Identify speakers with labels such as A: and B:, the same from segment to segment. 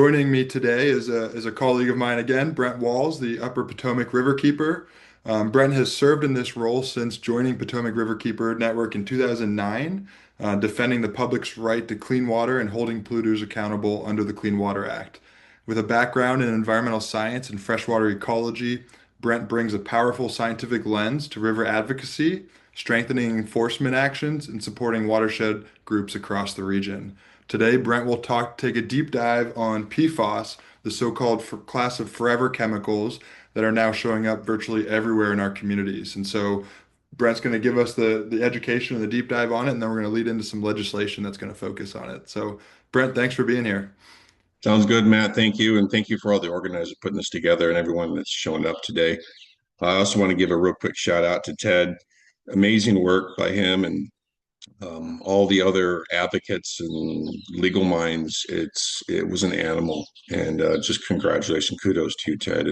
A: Joining me today is a colleague of mine again, Brent Walls, the Upper Potomac Riverkeeper. Brent has served in this role since joining Potomac Riverkeeper Network in 2009, defending the public's right to clean water and holding polluters accountable under the Clean Water Act. With a background in environmental science and freshwater ecology, Brent brings a powerful scientific lens to river advocacy, strengthening enforcement actions, and supporting watershed groups across the region. Today, Brent will take a deep dive on PFAS, the so-called class of forever chemicals that are now showing up virtually everywhere in our communities. And so Brent's going to give us the education and the deep dive on it, and then we're going to lead into some legislation that's going to focus on it. So, Brent, thanks for being here.
B: Sounds good, Matt. Thank you. And thank you for all the organizers putting this together and everyone that's showing up today. I also want to give a real quick shout out to Ted. Amazing work by him and all the other advocates and legal minds. It was an animal, and just congratulations, kudos to you, Ted,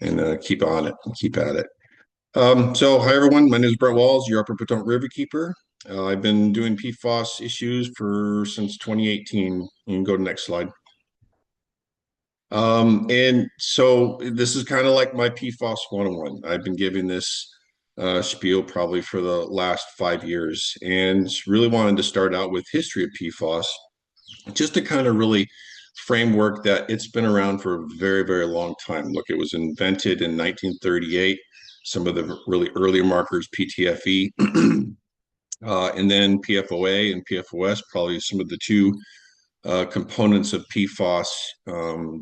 B: and keep on it and keep at it. So, hi everyone. My name is Brent Walls, your Upper Potomac Riverkeeper. I've been doing PFAS issues since 2018. You can go to the next slide. And so this is kind of like my PFAS 101. I've been giving this spiel probably for the last 5 years, and really wanted to start out with history of PFAS, just to kind of really framework that it's been around for a very, very long time. Look, it was invented in 1938. Some of the really early markers, PTFE, and then PFOA and PFOS, probably some of the two components of PFAS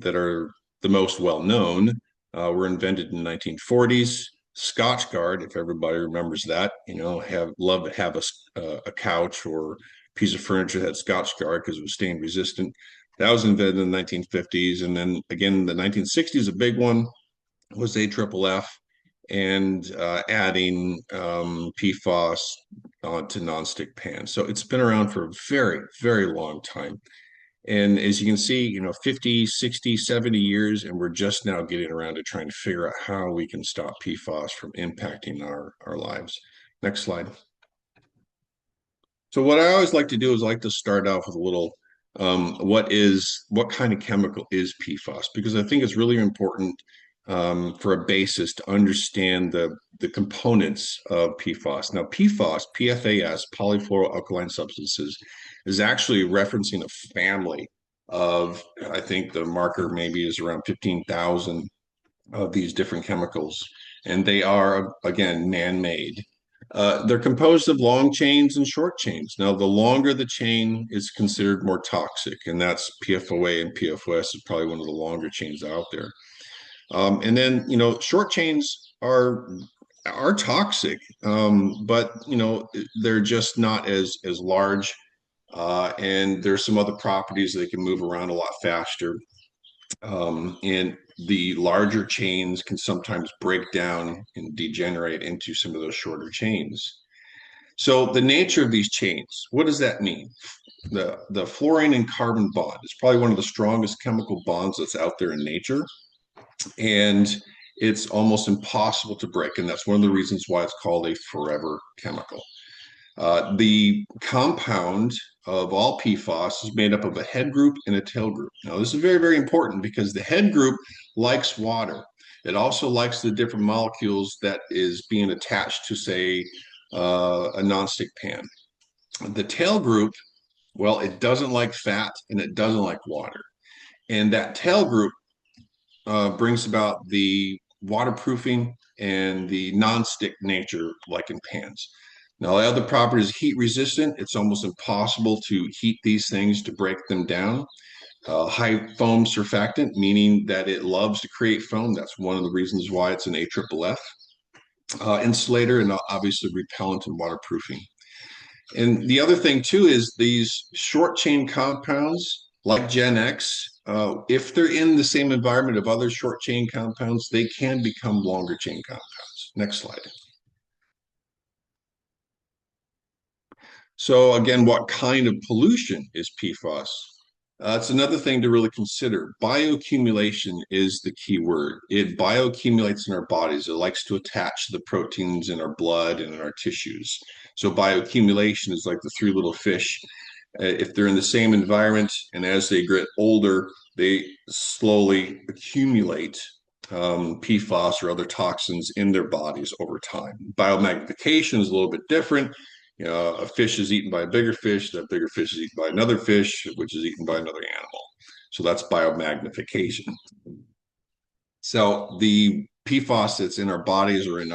B: that are the most well known were invented in the 1940s. Scotchgard, if everybody remembers that, love to have a couch or piece of furniture that had Scotchgard because it was stain resistant. That was invented in the 1950s, and then again, the 1960s, a big one was AFFF and adding PFAS to nonstick pans. So it's been around for a very, very long time. And as you can see, 50, 60, 70 years, and we're just now getting around to trying to figure out how we can stop PFAS from impacting our lives. Next slide. So what I always like to do is I like to start off with a little, what kind of chemical is PFAS? Because I think it's really important for a basis to understand the components of PFAS. Now, PFAS, polyfluoroalkyl substances, is actually referencing a family of, I think the marker maybe is around 15,000 of these different chemicals. And they are, again, man-made. They're composed of long chains and short chains. Now, the longer the chain is considered more toxic, and that's PFOA and PFOS is probably one of the longer chains out there. And then, short chains are toxic, but they're just not as large. And there's some other properties that they can move around a lot faster. And the larger chains can sometimes break down and degenerate into some of those shorter chains. So the nature of these chains, what does that mean? The fluorine and carbon bond is probably one of the strongest chemical bonds that's out there in nature. And it's almost impossible to break. And that's one of the reasons why it's called a forever chemical. The compound of all PFAS is made up of a head group and a tail group. Now, this is very, very important because the head group likes water. It also likes the different molecules that is being attached to, say, a nonstick pan. The tail group, well, it doesn't like fat and it doesn't like water. And that tail group brings about the waterproofing and the non-stick nature, like in pans. Now, the other property is heat resistant. It's almost impossible to heat these things to break them down. High foam surfactant, meaning that it loves to create foam. That's one of the reasons why it's an AFFF. Insulator and obviously repellent and waterproofing. And the other thing too is these short chain compounds like Gen X, if they're in the same environment of other short chain compounds, they can become longer chain compounds. Next slide. So again, what kind of pollution is PFAS? It's another thing to really consider. Bioaccumulation is the key word. It bioaccumulates in our bodies. It likes to attach to the proteins in our blood and in our tissues. So bioaccumulation is like the three little fish. If they're in the same environment and as they get older, they slowly accumulate PFAS or other toxins in their bodies over time. Biomagnification is a little bit different. You know, a fish is eaten by a bigger fish, that bigger fish is eaten by another fish, which is eaten by another animal. So that's biomagnification. So the PFAS that's in our bodies or in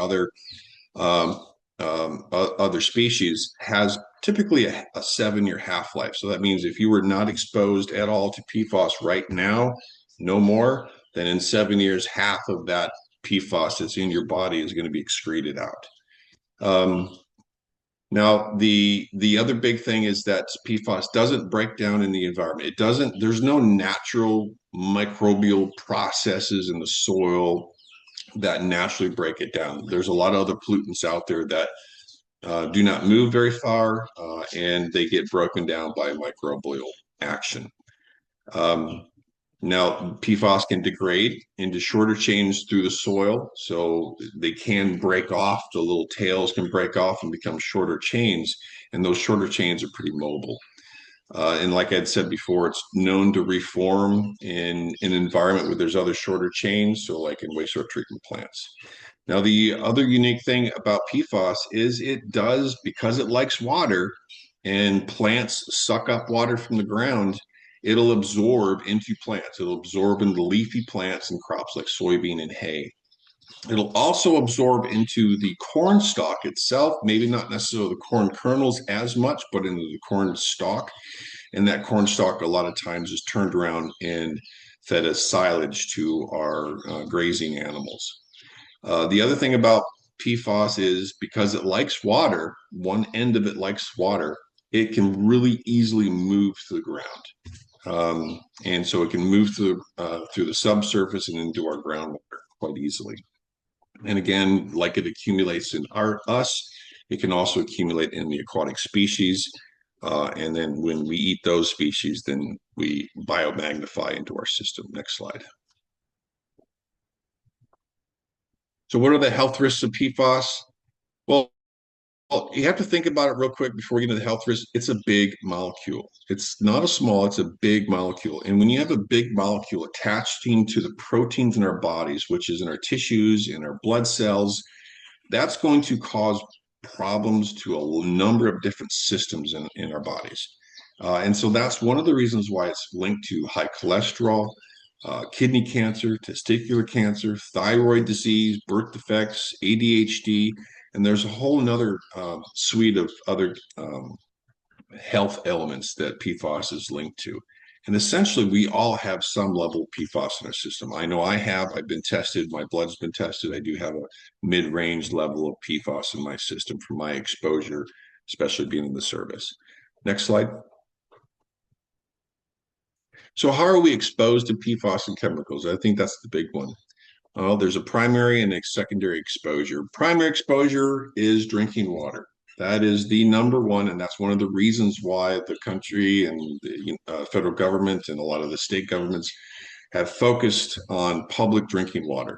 B: um, other species has typically a 7-year half-life. So that means if you were not exposed at all to PFAS right now, no more, then in 7 years, half of that PFAS that's in your body is going to be excreted out. Um, Now, the other big thing is that PFAS doesn't break down in the environment. It doesn't, there's no natural microbial processes in the soil that naturally break it down. There's a lot of other pollutants out there that do not move very far, and they get broken down by microbial action. Um, Now, PFAS can degrade into shorter chains through the soil, so they can break off. The little tails can break off and become shorter chains, and those shorter chains are pretty mobile. And like I'd said before, it's known to reform in an environment where there's other shorter chains, so like in wastewater treatment plants. Now, the other unique thing about PFAS is it does, because it likes water and plants suck up water from the ground, it'll absorb into plants. It'll absorb into leafy plants and crops like soybean and hay. It'll also absorb into the corn stalk itself, maybe not necessarily the corn kernels as much, but into the corn stalk. And that corn stalk, a lot of times, is turned around and fed as silage to our grazing animals. The other thing about PFAS is because it likes water, one end of it likes water, it can really easily move to the ground. And so it can move through the subsurface and into our groundwater quite easily. And again, like it accumulates in us, it can also accumulate in the aquatic species. And then when we eat those species, then we biomagnify into our system. Next slide. So what are the health risks of PFAS? Well, you have to think about it real quick before we get into the health risks. It's a big molecule. It's not a small, it's a big molecule. And when you have a big molecule attaching to the proteins in our bodies, which is in our tissues, in our blood cells, that's going to cause problems to a number of different systems in our bodies. And so that's one of the reasons why it's linked to high cholesterol, kidney cancer, testicular cancer, thyroid disease, birth defects, ADHD, and there's a whole nother suite of other health elements that PFAS is linked to. And essentially, we all have some level of PFAS in our system. I know I have. I've been tested. My blood's been tested. I do have a mid-range level of PFAS in my system from my exposure, especially being in the service. Next slide. So how are we exposed to PFAS and chemicals? I think that's the big one. Well, there's a primary and a secondary exposure. Primary exposure is drinking water. That is the number one, and that's one of the reasons why the country and the federal government and a lot of the state governments have focused on public drinking water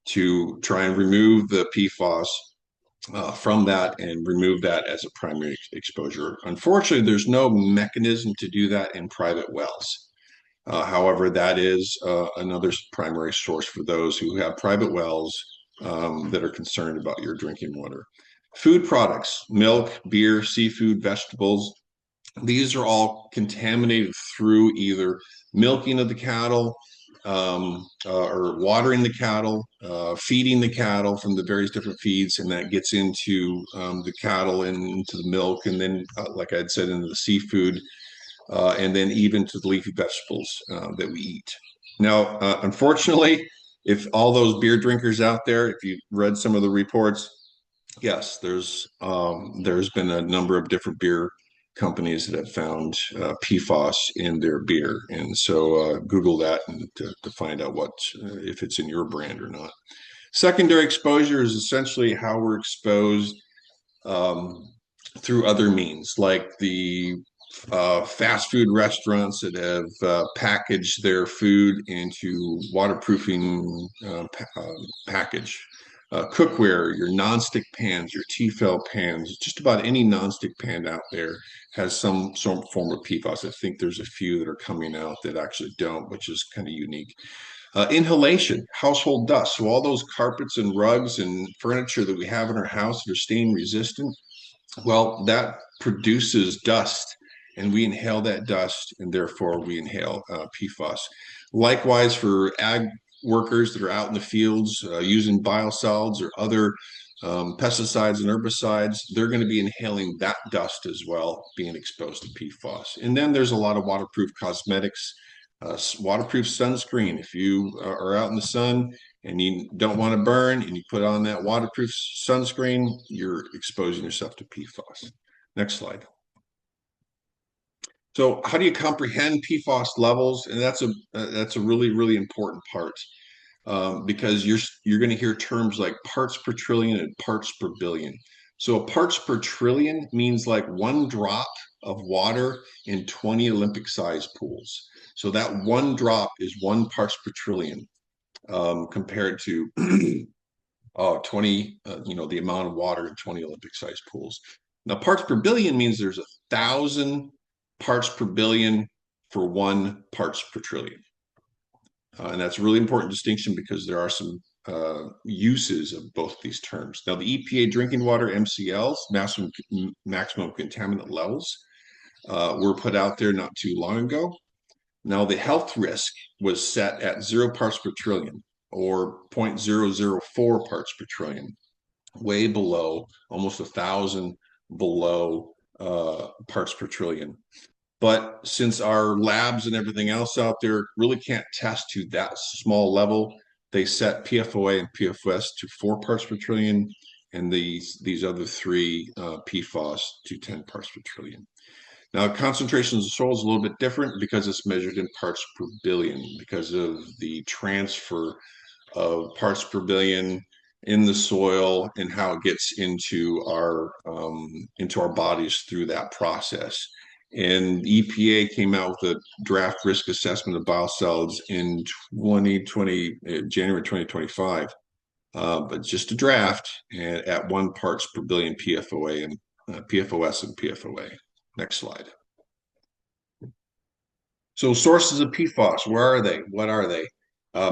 B: to try and remove the PFAS from that and remove that as a primary exposure. Unfortunately, there's no mechanism to do that in private wells. However, that is another primary source for those who have private wells that are concerned about your drinking water. Food products, milk, beer, seafood, vegetables, these are all contaminated through either milking of the cattle or watering the cattle, feeding the cattle from the various different feeds, and that gets into the cattle and into the milk, and then, like I'd said, into the seafood, and then even to the leafy vegetables that we eat. Now, unfortunately, if all those beer drinkers out there, if you've read some of the reports, yes, there's been a number of different beer companies that have found PFAS in their beer, and so Google that and to find out what if it's in your brand or not. Secondary exposure is essentially how we're exposed um, through other means, like the fast food restaurants that have packaged their food into waterproofing package. cookware, your nonstick pans, your Tefal pans, just about any nonstick pan out there has some form of PFAS. I think there's a few that are coming out that actually don't, which is kind of unique. Inhalation, household dust. So all those carpets and rugs and furniture that we have in our house that are stain resistant, well, that produces dust, and we inhale that dust, and therefore we inhale PFAS. Likewise, for ag workers that are out in the fields using biosolids or other pesticides and herbicides, they're going to be inhaling that dust as well, being exposed to PFAS. And then there's a lot of waterproof cosmetics, waterproof sunscreen. If you are out in the sun and you don't want to burn and you put on that waterproof sunscreen, you're exposing yourself to PFAS. Next slide. So how do you comprehend PFAS levels? And that's a really important part because you're going to hear terms like parts per trillion and parts per billion. So a parts per trillion means like one drop of water in 20 Olympic sized pools. So that one drop is one parts per trillion compared to 20, the amount of water in 20 Olympic sized pools. Now, parts per billion means there's 1,000 parts per billion for one parts per trillion. And that's a really important distinction because there are some uses of both these terms. Now, the EPA drinking water MCLs, maximum contaminant levels, were put out there not too long ago. Now, the health risk was set at 0 parts per trillion or 0.004 parts per trillion, way below, almost 1,000 below parts per trillion. But since our labs and everything else out there really can't test to that small level, they set PFOA and PFOS to 4 parts per trillion, and these other three PFAS to 10 parts per trillion. Now, concentrations of soil is a little bit different because it's measured in parts per billion because of the transfer of parts per billion in the soil and how it gets into our bodies through that process. And EPA came out with a draft risk assessment of biosolids in 2020, January 2025, but just a draft at 1 parts per billion PFOA and PFOS and PFOA. Next slide. So sources of PFAS, where are they? What are they?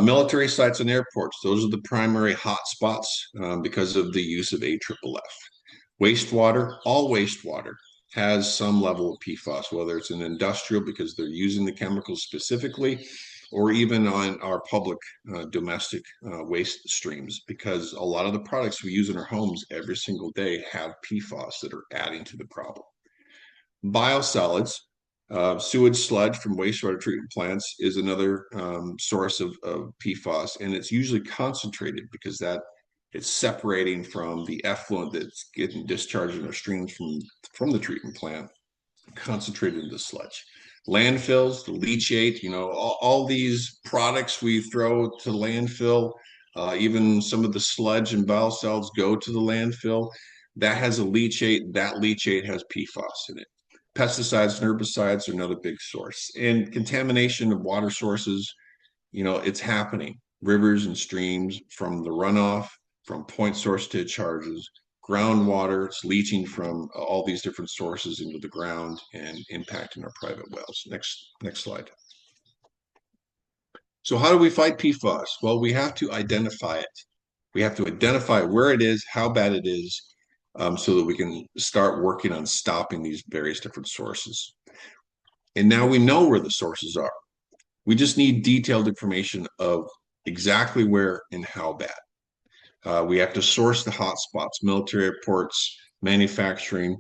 B: Military sites and airports, those are the primary hotspots because of the use of AFFF. Wastewater, all wastewater has some level of PFAS, whether it's an industrial because they're using the chemicals specifically, or even on our public domestic waste streams, because a lot of the products we use in our homes every single day have PFAS that are adding to the problem. Biosolids, sewage sludge from wastewater treatment plants is another source of PFAS, and it's usually concentrated because it's separating from the effluent that's getting discharged in our streams from the treatment plant, concentrated into sludge. Landfills, the leachate, all these products we throw to landfill, even some of the sludge and biosolids go to the landfill. That has a leachate. That leachate has PFAS in it. Pesticides and herbicides are another big source. And contamination of water sources, it's happening. Rivers and streams from the runoff, from point source discharges, groundwater, it's leaching from all these different sources into the ground and impacting our private wells. Next slide. So how do we fight PFAS? Well, we have to identify it. We have to identify where it is, how bad it is, so that we can start working on stopping these various different sources. And now we know where the sources are. We just need detailed information of exactly where and how bad. We have to source the hotspots, military airports, manufacturing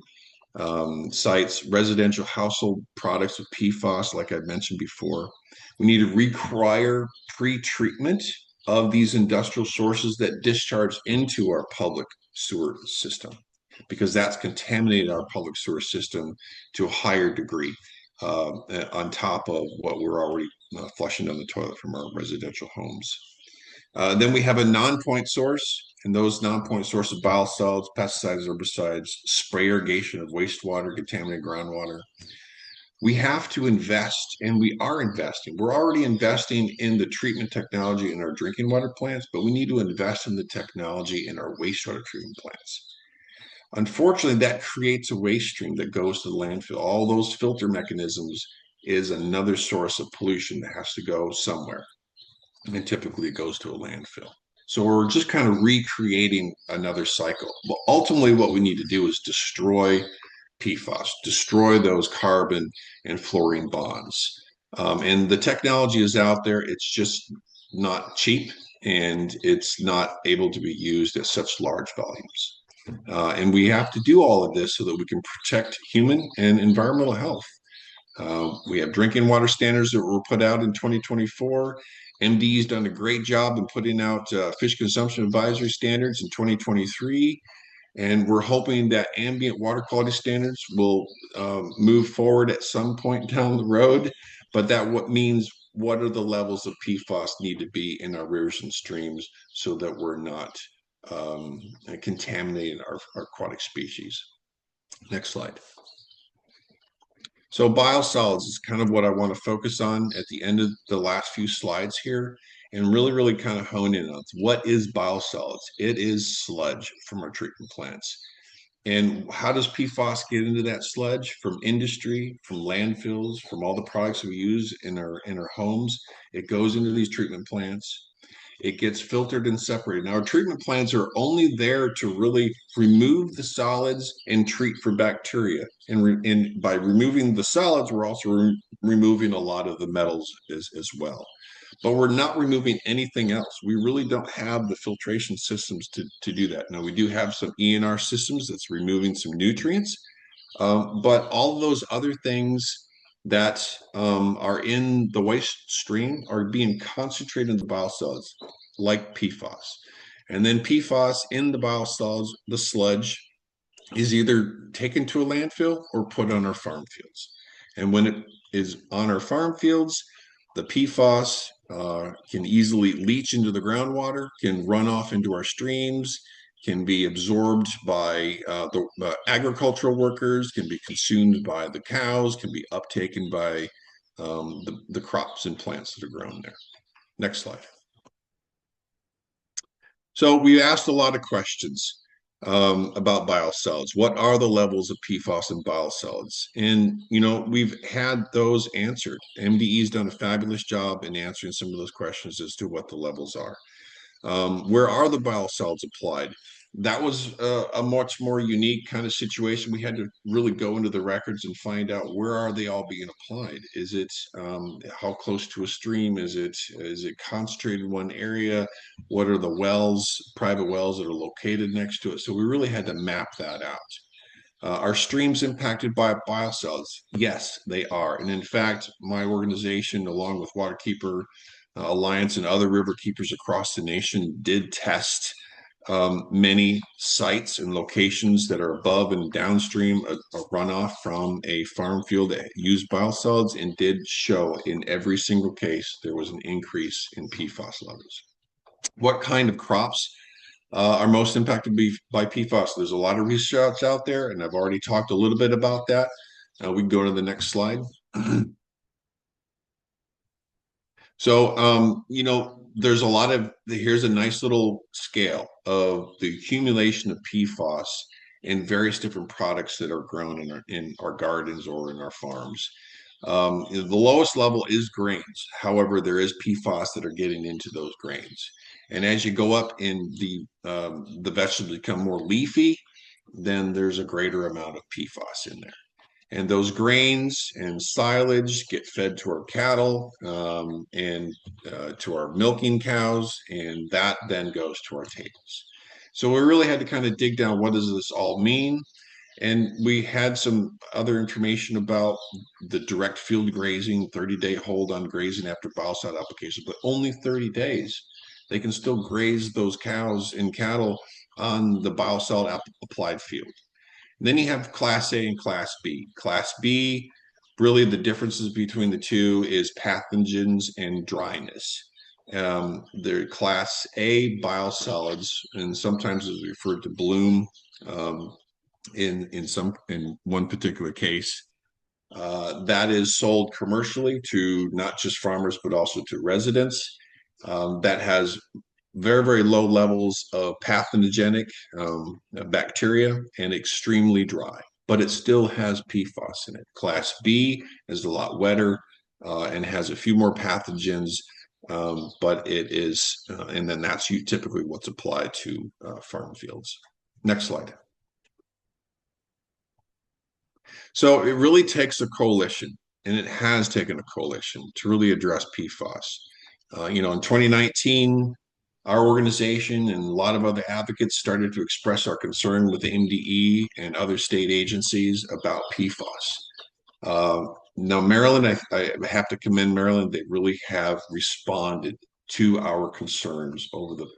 B: sites, residential household products with PFAS, like I mentioned before. We need to require pre-treatment of these industrial sources that discharge into our public sewer system, because that's contaminated our public sewer system to a higher degree on top of what we're already flushing down the toilet from our residential homes. Then we have a non-point source, and those non-point sources of biosolids, pesticides, herbicides, spray irrigation of wastewater, contaminated groundwater. We have to invest, and we are investing. We're already investing in the treatment technology in our drinking water plants, but we need to invest in the technology in our wastewater treatment plants. Unfortunately, that creates a waste stream that goes to the landfill. All those filter mechanisms is another source of pollution that has to go somewhere, and typically it goes to a landfill. So we're just kind of recreating another cycle. But ultimately, what we need to do is destroy PFAS, destroy those carbon and fluorine bonds. And the technology is out there. It's just not cheap, and it's not able to be used at such large volumes. And we have to do all of this so that we can protect human and environmental health. We have drinking water standards that were put out in 2024. MD's done a great job in putting out fish consumption advisory standards in 2023. And we're hoping that ambient water quality standards will move forward at some point down the road. But that what means what are the levels of PFAS need to be in our rivers and streams so that we're not contaminating our aquatic species. Next slide. So biosolids is kind of what I want to focus on at the end of the last few slides here and really kind of hone in on what is biosolids. It is sludge from our treatment plants. And how does PFAS get into that sludge? From industry, from landfills, from all the products we use in our homes. It goes into these treatment plants. It gets filtered and separated. Now, our treatment plants are only there to really remove the solids and treat for bacteria. And by removing the solids, we're also removing a lot of the metals as well. But we're not removing anything else. We really don't have the filtration systems to do that. Now, we do have some ENR systems that's removing some nutrients, but all of those other things that are in the waste stream are being concentrated in the biosolids, like PFAS. And then PFAS in the biosolids, the sludge, is either taken to a landfill or put on our farm fields. And when it is on our farm fields, the PFAS can easily leach into the groundwater, can run off into our streams, can be absorbed by the agricultural workers, can be consumed by the cows, can be uptaken by the crops and plants that are grown there. Next slide. So we asked a lot of questions about biosolids. What are the levels of PFAS in biosolids? And, we've had those answered. MDE's done a fabulous job in answering some of those questions as to what the levels are. Where are the biosolids applied? That was a much more unique kind of situation. We had to really go into the records and find out where are they all being applied. Is it how close to a stream? Is it concentrated in one area? What are the wells, private wells that are located next to it? So we really had to map that out. Are streams impacted by biosolids? Yes, they are. And in fact, my organization, along with Waterkeeper Alliance and other river keepers across the nation, did test many sites and locations that are above and downstream a runoff from a farm field that used biosolids, and did show in every single case there was an increase in PFAS levels. What kind of crops are most impacted by PFAS? There's a lot of research out there, and I've already talked a little bit about that. We can go to the next slide. So, there's a lot of, here's a nice little scale of the accumulation of PFAS in various different products that are grown in our gardens or in our farms. The lowest level is grains. However, there is PFAS that are getting into those grains. And as you go up in the vegetables become more leafy, then there's a greater amount of PFAS in there. And those grains and silage get fed to our cattle and to our milking cows, and that then goes to our tables. So we really had to kind of dig down, what does this all mean? And we had some other information about the direct field grazing, 30-day hold on grazing after biocide application, but only 30 days. They can still graze those cows and cattle on the biocide applied field. Then you have Class A and Class B. Class B, really the differences between the two is pathogens and dryness. They're Class A biosolids, and sometimes is referred to bloom in one particular case. That is sold commercially to not just farmers, but also to residents. That has very, very low levels of pathogenic bacteria and extremely dry, but it still has PFAS in it. Class B is a lot wetter and has a few more pathogens, but it is, and then that's typically what's applied to farm fields. Next slide. So it really takes a coalition, and it has taken a coalition to really address PFAS. In 2019, our organization and a lot of other advocates started to express our concern with the MDE and other state agencies about PFAS. Now, Maryland, I have to commend Maryland. They really have responded to our concerns over the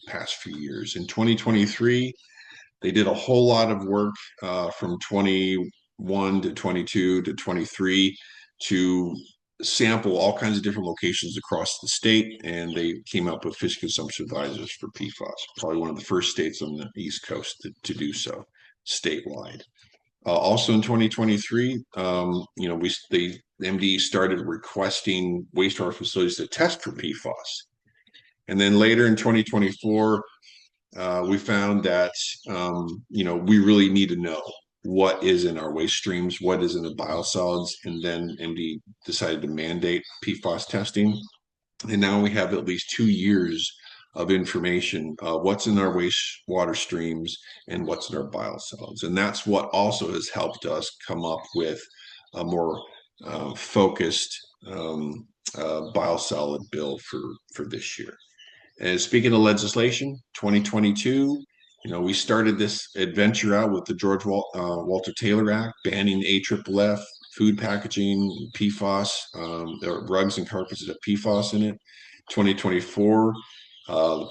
B: past few years. In 2023, they did a whole lot of work from 21 to 22 to 23 to sample all kinds of different locations across the state, and they came up with fish consumption advisors for PFAS. Probably one of the first states on the East Coast to do so statewide. Also in 2023, the MD started requesting wastewater facilities to test for PFAS. And then later in 2024, we found that we really need to know what is in our waste streams, what is in the biosolids, and then MD decided to mandate PFAS testing. And now we have at least 2 years of information, what's in our wastewater streams and what's in our biosolids. And that's what also has helped us come up with a more focused biosolid bill for this year. And speaking of legislation, 2022, we started this adventure out with the Walter Taylor Act, banning AFFF, food packaging, PFAS, there are rugs and carpets that have PFAS in it. 2024, the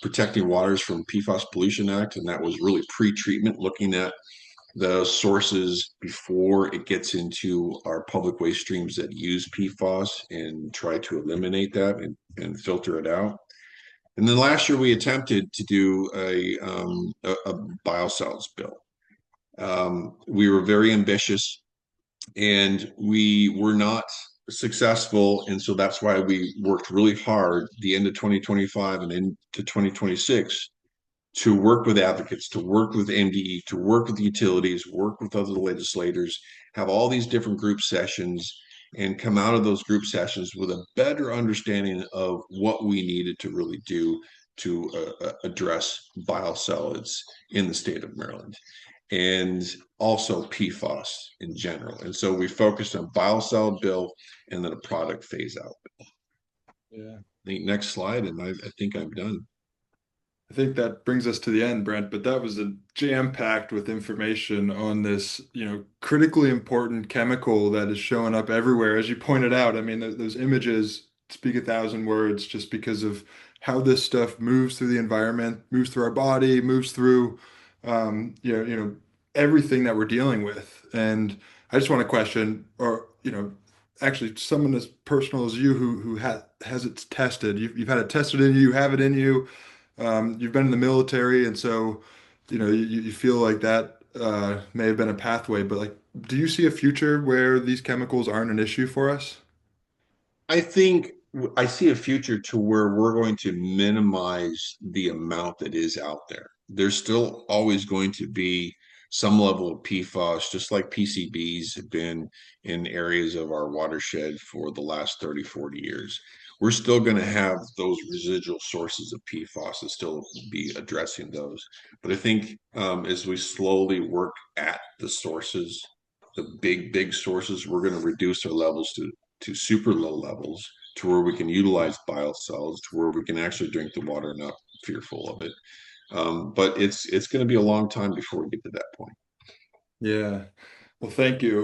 B: Protecting Waters from PFAS Pollution Act, and that was really pre-treatment, looking at the sources before it gets into our public waste streams that use PFAS and try to eliminate that and filter it out. And then last year we attempted to do a biosolids bill. We were very ambitious and we were not successful. And so that's why we worked really hard the end of 2025 and into 2026 to work with advocates, to work with MDE, to work with utilities, work with other legislators, have all these different group sessions, and come out of those group sessions with a better understanding of what we needed to really do to address biosolids in the state of Maryland and also PFAS in general. And so we focused on biosolid bill and then a product phase out bill.
A: Yeah.
B: I think next slide, and I think I'm done.
A: I think that brings us to the end, Brent, but that was a jam-packed with information on this, critically important chemical that is showing up everywhere. As you pointed out, I mean, those images speak 1,000 words just because of how this stuff moves through the environment, moves through our body, moves through, everything that we're dealing with. And I just want to question, or, actually someone as personal as you who has it tested. You've had it tested in you, you have it in you. You've been in the military, and so you feel like that may have been a pathway. But like, do you see a future where these chemicals aren't an issue for us?
B: I think I see a future to where we're going to minimize the amount that is out there. There's still always going to be some level of PFAS, just like PCBs have been in areas of our watershed for the last 30, 40 years. We're still going to have those residual sources of PFAS and still be addressing those. But I think as we slowly work at the sources, the big sources, we're going to reduce our levels to super low levels to where we can utilize biosolids, to where we can actually drink the water and not fearful of it. But it's going to be a long time before we get to that point.
A: Yeah. Well, thank you.